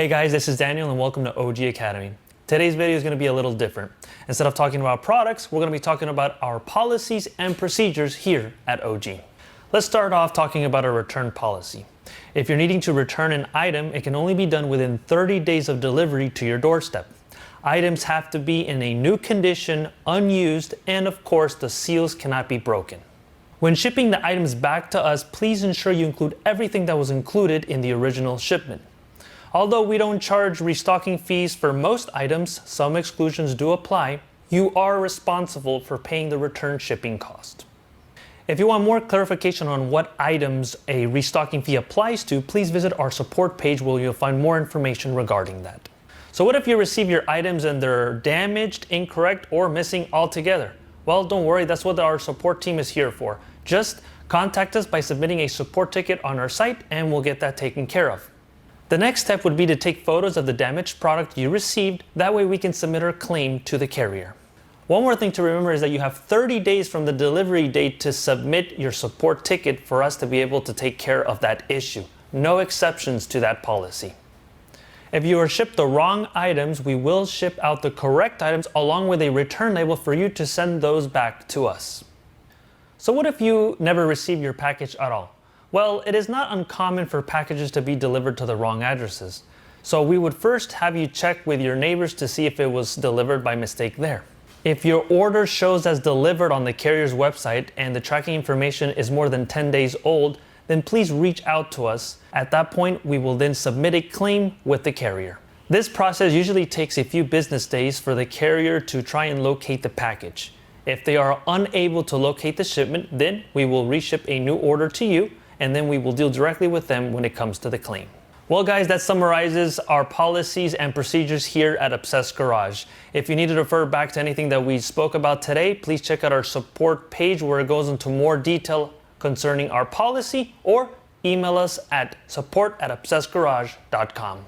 Hey guys, this is Daniel and welcome to OG Academy. Today's video is going to be a little different. Instead of talking about products, we're going to be talking about our policies and procedures here at OG. Let's start off talking about a return policy. If you're needing to return an item, it can only be done within 30 days of delivery to your doorstep. Items have to be in a new condition, unused, and of course the seals cannot be broken. When shipping the items back to us, please ensure you include everything that was included in the original shipment. Although we don't charge restocking fees for most items, some exclusions do apply. You are responsible for paying the return shipping cost. If you want more clarification on what items a restocking fee applies to, please visit our support page where you'll find more information regarding that. So what if you receive your items and they're damaged, incorrect, or missing altogether? Well, don't worry, that's what our support team is here for. Just contact us by submitting a support ticket on our site and we'll get that taken care of. The next step would be to take photos of the damaged product you received. That way we can submit our claim to the carrier. One more thing to remember is that you have 30 days from the delivery date to submit your support ticket for us to be able to take care of that issue. No exceptions to that policy. If you are shipped the wrong items, we will ship out the correct items along with a return label for you to send those back to us. So what if you never receive your package at all? Well, it is not uncommon for packages to be delivered to the wrong addresses. So we would first have you check with your neighbors to see if it was delivered by mistake there. If your order shows as delivered on the carrier's website and the tracking information is more than 10 days old, then please reach out to us. At that point, we will then submit a claim with the carrier. This process usually takes a few business days for the carrier to try and locate the package. If they are unable to locate the shipment, then we will reship a new order to you, and then we will deal directly with them when it comes to the claim. Well guys, that summarizes our policies and procedures here at Obsessed Garage. If you need to refer back to anything that we spoke about today, please check out our support page where it goes into more detail concerning our policy, or email us at support@obsessedgarage.com.